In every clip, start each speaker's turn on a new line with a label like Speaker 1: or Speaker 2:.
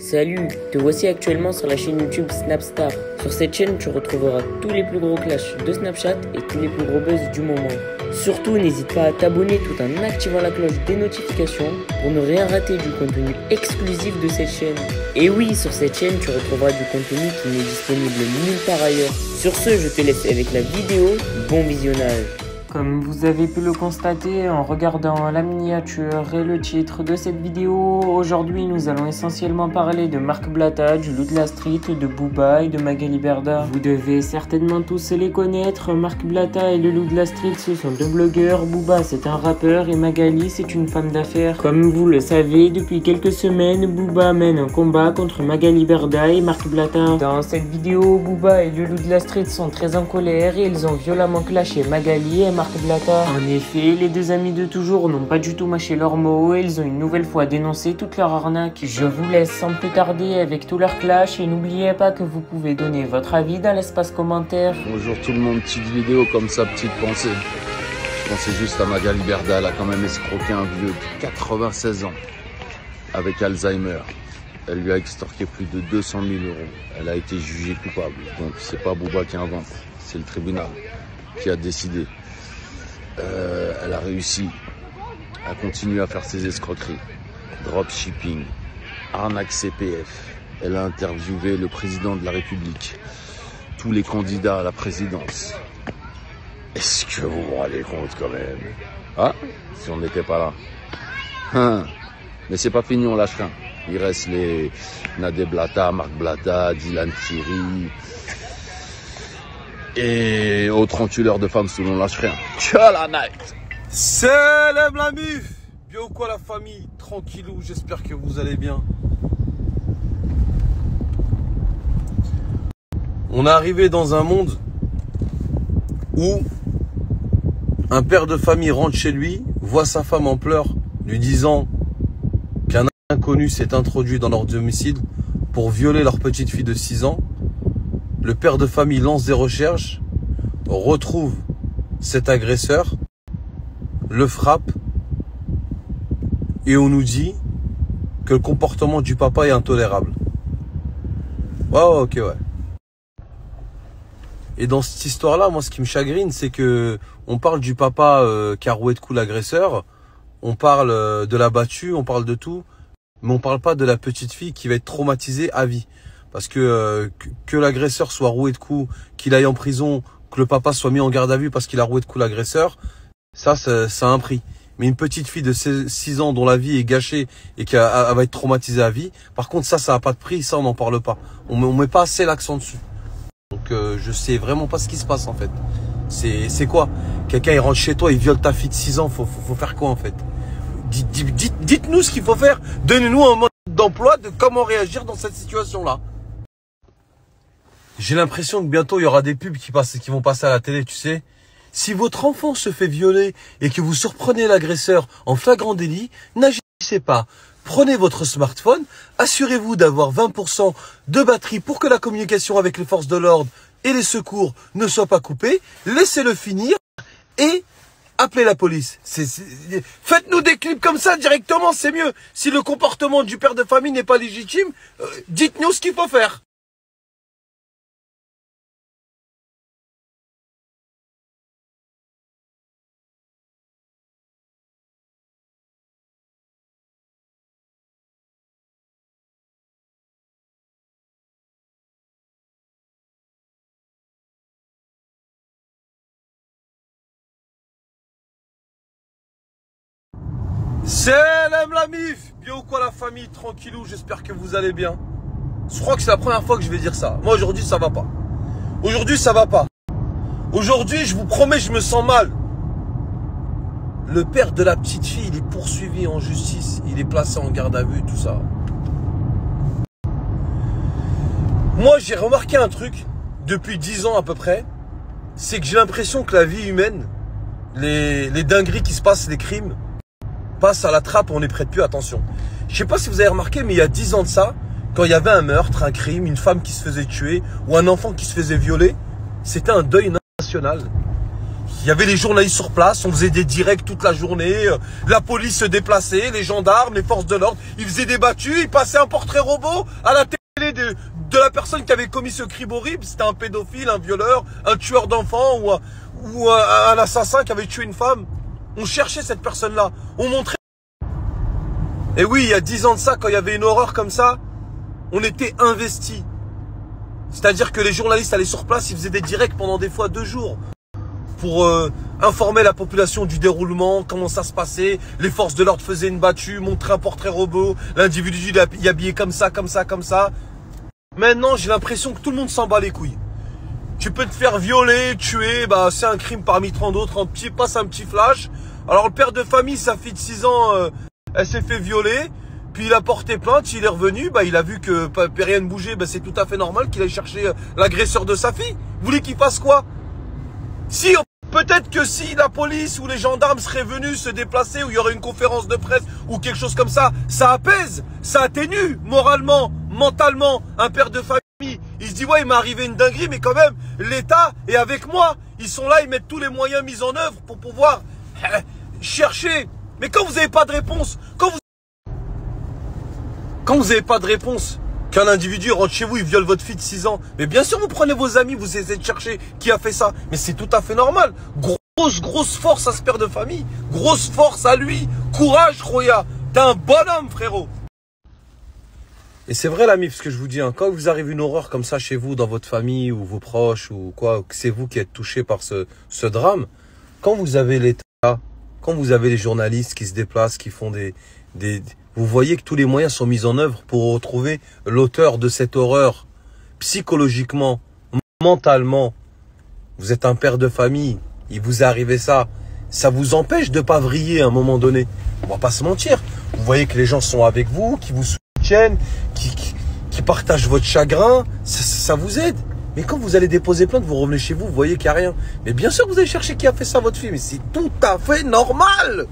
Speaker 1: Salut, te voici actuellement sur la chaîne YouTube Snapstar. Sur cette chaîne, tu retrouveras tous les plus gros clashs de Snapchat et tous les plus gros buzz du moment. Surtout, n'hésite pas à t'abonner tout en activant la cloche des notifications pour ne rien rater du contenu exclusif de cette chaîne. Et oui, sur cette chaîne, tu retrouveras du contenu qui n'est disponible nulle part ailleurs. Sur ce, je te laisse avec la vidéo. Bon visionnage. Comme vous avez pu le constater en regardant la miniature et le titre de cette vidéo, aujourd'hui nous allons essentiellement parler de Marc Blatta, du Loup de la Street, de Booba et de Magali Berda. Vous devez certainement tous les connaître, Marc Blatta et le Loup de la Street ce sont deux blogueurs, Booba c'est un rappeur et Magali c'est une femme d'affaires. Comme vous le savez, depuis quelques semaines, Booba mène un combat contre Magali Berda et Marc Blatta. Dans cette vidéo, Booba et le Loup de la Street sont très en colère et ils ont violemment clashé Magali et Marc Blatta. En effet, les deux amis de toujours n'ont pas du tout mâché leurs mots et ils ont une nouvelle fois dénoncé toute leur arnaque. Je vous laisse sans plus tarder avec tout leur clash et n'oubliez pas que vous pouvez donner votre avis dans l'espace commentaire.
Speaker 2: Bonjour tout le monde, petite vidéo comme ça, petite pensée. Je pensais juste à Magali Berda, elle a quand même escroqué un vieux de 96 ans avec Alzheimer. Elle lui a extorqué plus de 200 000 €. Elle a été jugée coupable. Donc c'est pas Booba qui invente, c'est le tribunal qui a décidé. Elle a réussi à continuer à faire ses escroqueries, dropshipping, arnaque CPF. Elle a interviewé le président de la République, tous les candidats à la présidence. Est-ce que vous vous rendez compte quand même? Ah, si on n'était pas là. Mais c'est pas fini, on lâche rien. Il reste les Nadé Blatta, Marc Blatta, Dylan Thierry et autres enculeurs de femmes sous l'on lâche rien. Ciao la night.
Speaker 3: Salam la mif. Bien ou quoi la famille? Tranquillou, j'espère que vous allez bien. On est arrivé dans un monde où un père de famille rentre chez lui, voit sa femme en pleurs, lui disant qu'un inconnu s'est introduit dans leur domicile pour violer leur petite fille de 6 ans. Le père de famille lance des recherches, retrouve cet agresseur, le frappe et on nous dit que le comportement du papa est intolérable. Ouais, ok, ouais. Et dans cette histoire-là, moi, ce qui me chagrine, c'est que on parle du papa qui a roué de coups l'agresseur, on parle de la battue, on parle de tout, mais on parle pas de la petite fille qui va être traumatisée à vie. Parce que l'agresseur soit roué de coups, qu'il aille en prison, que le papa soit mis en garde à vue parce qu'il a roué de coups l'agresseur, ça a un prix. Mais une petite fille de 6 ans dont la vie est gâchée et qui va être traumatisée à vie, par contre ça n'a pas de prix, ça on n'en parle pas. On met pas assez l'accent dessus. Donc je sais vraiment pas ce qui se passe en fait. C'est quoi? Quelqu'un il rentre chez toi, il viole ta fille de 6 ans, faut faire quoi en fait? Dites-nous ce qu'il faut faire, donnez-nous un mode d'emploi de comment réagir dans cette situation-là. J'ai l'impression que bientôt il y aura des pubs qui vont passer à la télé, tu sais. Si votre enfant se fait violer et que vous surprenez l'agresseur en flagrant délit, n'agissez pas. Prenez votre smartphone, assurez-vous d'avoir 20% de batterie pour que la communication avec les forces de l'ordre et les secours ne soit pas coupée. Laissez-le finir et appelez la police. Faites-nous des clips comme ça directement, c'est mieux. Si le comportement du père de famille n'est pas légitime, dites-nous ce qu'il faut faire. Salam la mif. Bien ou quoi la famille? Tranquillou, j'espère que vous allez bien. Je crois que c'est la première fois que je vais dire ça. Moi aujourd'hui ça va pas. Aujourd'hui ça va pas. Aujourd'hui je vous promets je me sens mal. Le père de la petite fille il est poursuivi en justice. Il est placé en garde à vue, tout ça. Moi j'ai remarqué un truc depuis 10 ans à peu près. C'est que j'ai l'impression que la vie humaine, les dingueries qui se passent, les crimes, passe à la trappe, on n'y prête plus attention. Je sais pas si vous avez remarqué, mais il y a 10 ans de ça, quand il y avait un meurtre, un crime, une femme qui se faisait tuer ou un enfant qui se faisait violer, c'était un deuil national. il y avait les journalistes sur place, on faisait des directs toute la journée, la police se déplaçait, les gendarmes, les forces de l'ordre, ils faisaient des battues, ils passaient un portrait robot à la télé de la personne qui avait commis ce crime horrible. C'était un pédophile, un violeur, un tueur d'enfants ou un assassin qui avait tué une femme. On cherchait cette personne-là, on montrait. Et oui, il y a 10 ans de ça, quand il y avait une horreur comme ça, on était investis. C'est-à-dire que les journalistes allaient sur place, ils faisaient des directs pendant des fois 2 jours pour informer la population du déroulement, comment ça se passait. Les forces de l'ordre faisaient une battue, montraient un portrait robot, l'individu il est habillé comme ça, comme ça, comme ça. Maintenant, j'ai l'impression que tout le monde s'en bat les couilles. Tu peux te faire violer, tuer, bah c'est un crime parmi tant d'autres. Passe un petit flash. Alors le père de famille, sa fille de 6 ans, elle s'est fait violer. Puis il a porté plainte, il est revenu, bah il a vu que rien ne bougeait, bah c'est tout à fait normal qu'il aille chercher l'agresseur de sa fille. Vous voulez qu'il fasse quoi? Si, peut-être que si la police ou les gendarmes seraient venus se déplacer, ou il y aurait une conférence de presse ou quelque chose comme ça apaise, ça atténue moralement, mentalement un père de famille. Il se dit ouais, il m'est arrivé une dinguerie, mais quand même, l'État est avec moi. Ils sont là, ils mettent tous les moyens mis en œuvre pour pouvoir chercher. Mais quand vous n'avez pas de réponse, quand vous n'avez pas de réponse, qu'un individu rentre chez vous, il viole votre fille de 6 ans, mais bien sûr vous prenez vos amis, vous essayez de chercher qui a fait ça. Mais c'est tout à fait normal. Grosse force à ce père de famille. Grosse force à lui. Courage, Roya. T'es un bonhomme, frérot. Et c'est vrai, l'ami, ce que je vous dis, hein, quand vous arrive une horreur comme ça chez vous, dans votre famille, ou vos proches, ou quoi, que c'est vous qui êtes touché par ce drame, quand vous avez l'État, quand vous avez les journalistes qui se déplacent, qui font vous voyez que tous les moyens sont mis en œuvre pour retrouver l'auteur de cette horreur. Psychologiquement, mentalement, vous êtes un père de famille, il vous est arrivé ça. Ça vous empêche de ne pas vriller à un moment donné. On va pas se mentir. Vous voyez que les gens sont avec vous, qui vous soutiennent, qui partagent votre chagrin. Ça vous aide. Mais quand vous allez déposer plainte, vous revenez chez vous, vous voyez qu'il n'y a rien. Mais bien sûr que vous allez chercher qui a fait ça à votre fille. Mais c'est tout à fait normal.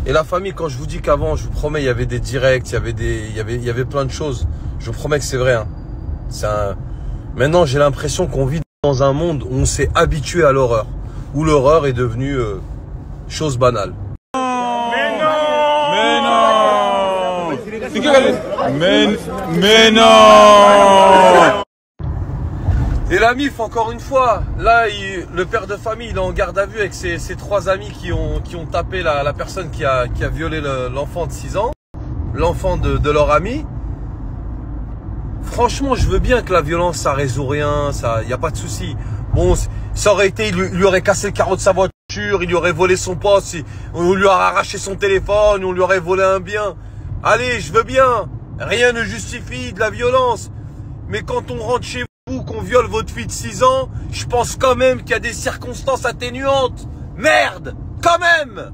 Speaker 3: Et la famille, quand je vous dis qu'avant, je vous promets, il y avait des directs, il y avait plein de choses. Je vous promets que c'est vrai. Hein. Maintenant, j'ai l'impression qu'on vit dans un monde où on s'est habitué à l'horreur. Où l'horreur est devenue chose banale. Mais non. Et la MIF, encore une fois, là, le père de famille, il est en garde à vue avec ses 3 amis qui ont tapé la personne qui a violé l'enfant de 6 ans, l'enfant de leur ami. Franchement, je veux bien que la violence, ça résout rien, il n'y a pas de souci. Bon, ça aurait été, il lui aurait cassé le carreau de sa voiture, il lui aurait volé son poste, on lui aurait arraché son téléphone, on lui aurait volé un bien. Allez, je veux bien, rien ne justifie de la violence. Mais quand on rentre chez vous, qu'on viole votre fille de 6 ans, je pense quand même qu'il y a des circonstances atténuantes. Merde, quand même.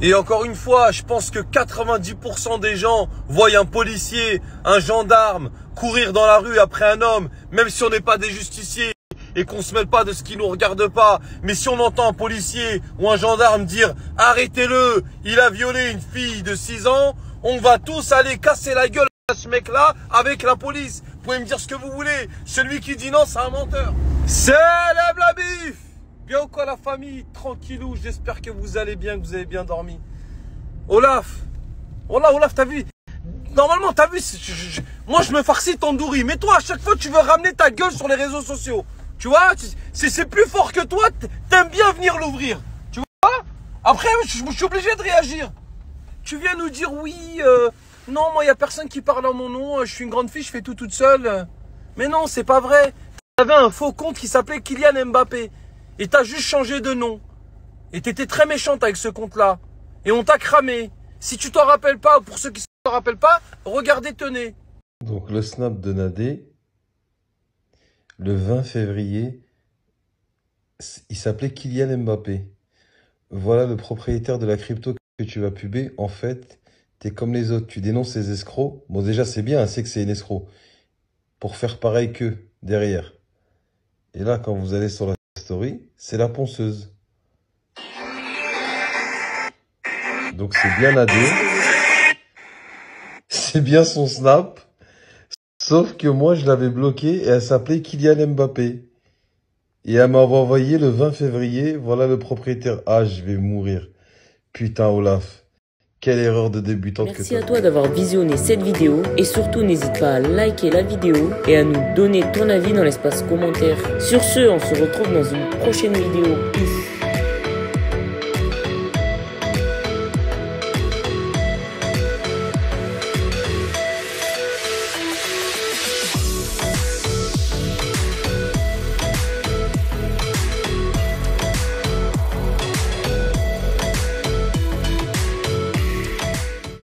Speaker 3: Et encore une fois, je pense que 90% des gens voient un policier, un gendarme courir dans la rue après un homme, même si on n'est pas des justiciers et qu'on se mêle pas de ce qui nous regarde pas. Mais si on entend un policier ou un gendarme dire « Arrêtez-le, il a violé une fille de 6 ans », on va tous aller casser la gueule à ce mec-là avec la police. Vous pouvez me dire ce que vous voulez. Celui qui dit non, c'est un menteur. Célèbre la bif! Bien ou quoi la famille? Tranquillou, j'espère que vous allez bien, que vous avez bien dormi. Olaf, t'as vu? Normalement, t'as vu, moi je me farcis tandoori, mais toi à chaque fois tu veux ramener ta gueule sur les réseaux sociaux. Tu vois, c'est plus fort que toi, t'aimes bien venir l'ouvrir. Tu vois? Après, je suis obligé de réagir. Tu viens nous dire oui, non, moi il n'y a personne qui parle en mon nom, je suis une grande fille, je fais tout toute seule. Mais non, c'est pas vrai. T'avais un faux compte qui s'appelait Kylian Mbappé. Et t'as juste changé de nom. Et t'étais très méchante avec ce compte-là. Et on t'a cramé. Si tu t'en rappelles pas, ou pour ceux qui s'en rappellent pas, regardez, tenez.
Speaker 4: Donc le snap de Nadé, le 20 février, il s'appelait Kylian Mbappé. Voilà le propriétaire de la crypto que tu vas puber. En fait, t'es comme les autres, tu dénonces les escrocs. Bon déjà c'est bien, c'est que c'est une escroc. Pour faire pareil qu'eux, derrière. Et là, quand vous allez sur la story, c'est la ponceuse. Donc c'est bien Nadé. C'est bien son snap. Sauf que moi, je l'avais bloqué et elle s'appelait Kylian Mbappé. Et elle m'a envoyé le 20 février. Voilà le propriétaire. Ah, je vais mourir. Putain, Olaf. Quelle erreur de débutante que
Speaker 1: Merci
Speaker 4: t'as
Speaker 1: à
Speaker 4: fait.
Speaker 1: toi d'avoir visionné cette vidéo et surtout n'hésite pas à liker la vidéo et à nous donner ton avis dans l'espace commentaire. Sur ce, on se retrouve dans une prochaine vidéo. Peace.